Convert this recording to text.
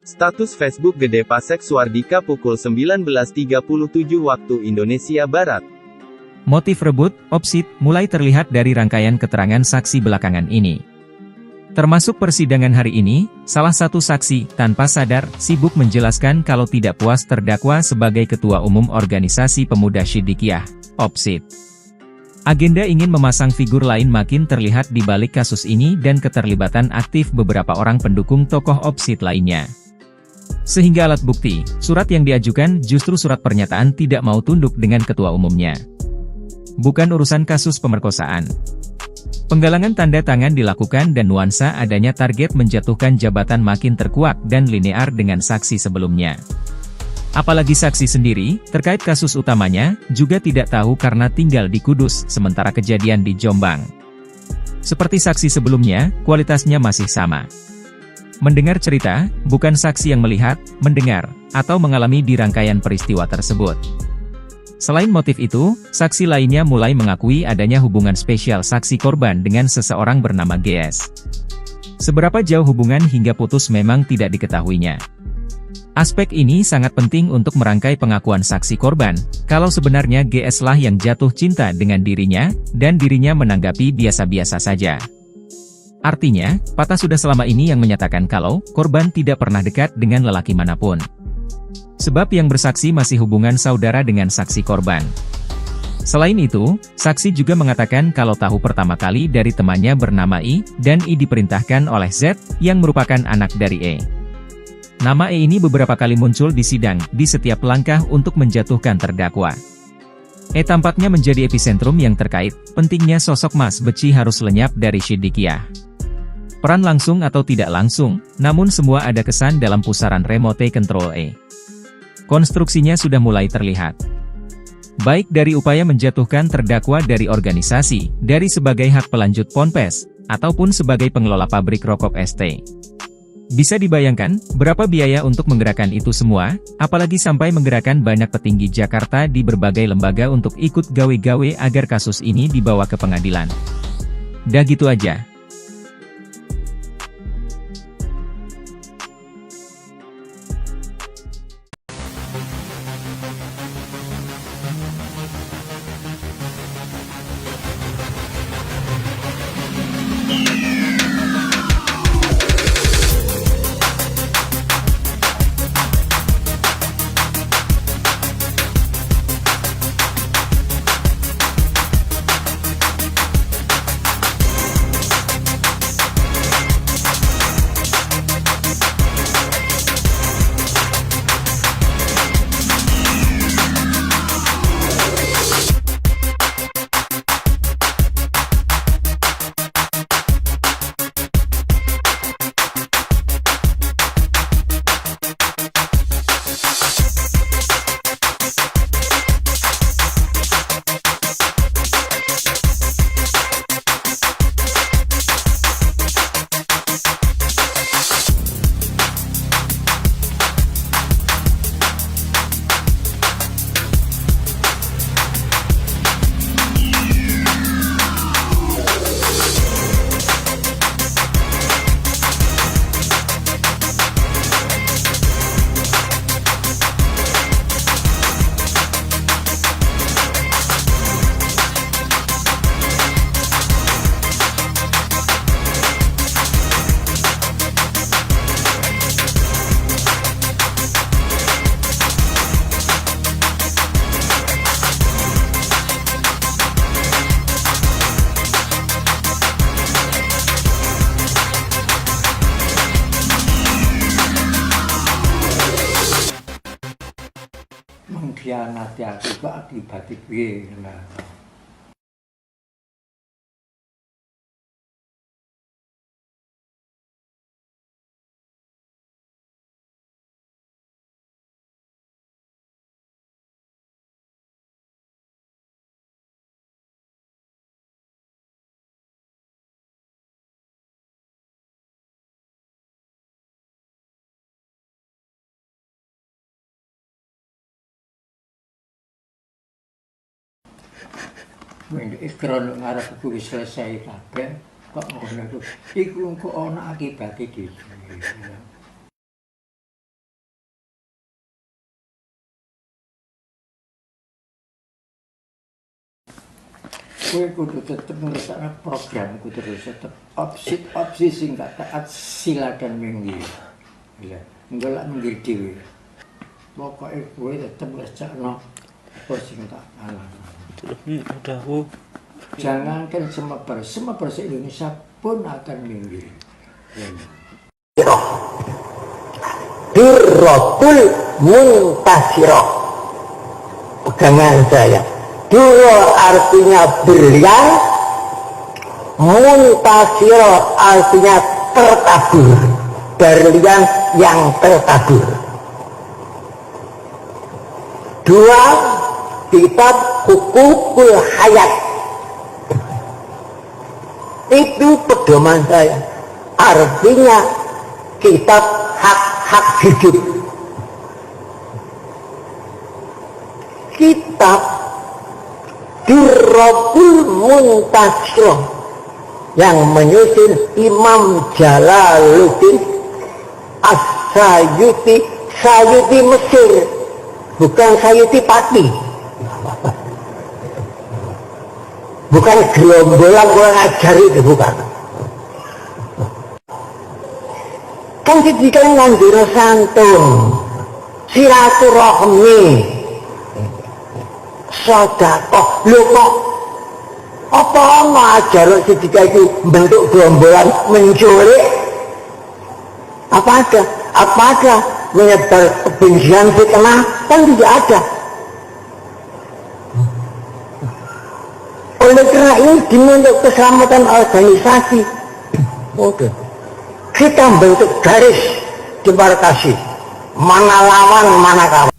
Status Facebook Gede Pasek Suardika pukul 19.37 waktu Indonesia Barat. Motif rebut, opsit, mulai terlihat dari rangkaian keterangan saksi belakangan ini. Termasuk persidangan hari ini, salah satu saksi, tanpa sadar, sibuk menjelaskan kalau tidak puas terdakwa sebagai Ketua Umum Organisasi Pemuda Siddiqiyah, opsit. Agenda ingin memasang figur lain makin terlihat di balik kasus ini dan keterlibatan aktif beberapa orang pendukung tokoh opsit lainnya. Sehingga alat bukti, surat yang diajukan justru surat pernyataan tidak mau tunduk dengan ketua umumnya. Bukan urusan kasus pemerkosaan. Penggalangan tanda tangan dilakukan dan nuansa adanya target menjatuhkan jabatan makin terkuak dan linear dengan saksi sebelumnya. Apalagi saksi sendiri, terkait kasus utamanya, juga tidak tahu karena tinggal di Kudus, sementara kejadian di Jombang. Seperti saksi sebelumnya, kualitasnya masih sama. Mendengar cerita, bukan saksi yang melihat, mendengar, atau mengalami di rangkaian peristiwa tersebut. Selain motif itu, saksi lainnya mulai mengakui adanya hubungan spesial saksi korban dengan seseorang bernama GS. Seberapa jauh hubungan hingga putus memang tidak diketahuinya. Aspek ini sangat penting untuk merangkai pengakuan saksi korban, kalau sebenarnya GS lah yang jatuh cinta dengan dirinya, dan dirinya menanggapi biasa-biasa saja. Artinya, Patah sudah selama ini yang menyatakan kalau korban tidak pernah dekat dengan lelaki manapun. Sebab yang bersaksi masih hubungan saudara dengan saksi korban. Selain itu, saksi juga mengatakan kalau tahu pertama kali dari temannya bernama I, dan I diperintahkan oleh Z, yang merupakan anak dari E. Nama E ini beberapa kali muncul di sidang, di setiap langkah untuk menjatuhkan terdakwa. E tampaknya menjadi epicentrum yang terkait, pentingnya sosok Mas Beci harus lenyap dari Siddiqiyah. Peran langsung atau tidak langsung, namun semua ada kesan dalam pusaran remote control E. Konstruksinya sudah mulai terlihat. Baik dari upaya menjatuhkan terdakwa dari organisasi, dari sebagai hak pelanjut Ponpes, ataupun sebagai pengelola pabrik rokok ST. Bisa dibayangkan, berapa biaya untuk menggerakkan itu semua, apalagi sampai menggerakkan banyak petinggi Jakarta di berbagai lembaga untuk ikut gawe-gawe agar kasus ini dibawa ke pengadilan. Dah gitu aja. Mengkhianati aku kok akibat piye lah. Ikron ngarep iku wis selesai kabeh kok ngono iku. Iku kok ana akibate dhewe. kowe kudu tetep ngrasakno programku terus tetep opsi sing gak taat silakan minggir. Iya, enggak lak minggir dhewe. Pokoke kowe tetep ngrasakno apa sing tak alah. Udah, Bu. Jangankan semeper se-Indonesia pun akan minggir. Durratul muntasirah. Pegangan saya. Durra artinya berlian, muntasirah artinya tertabur. Berlian yang tertabur. Dua kitab Hukukul Hayat. Itu pedoman saya. Artinya kitab hak-hak hidup. Kitab Durratul Muntasirah yang menyusun Imam Jalaluddin As-Sayuti, Sayuti Mesir, bukan Sayuti Pati, bukan gerombolan orang ajar itu, bukan. Kan didikan ngandiro santun, silaturahmi, sedekah. Lho kok apa ngajar sedika itu bentuk gerombolan menculik? Apa ada menyebar kebencian fitnah? Kan tidak ada. Oleh karena ini demi untuk keselamatan organisasi, oke, kita bentuk garis demarkasi mana lawan mana kawan.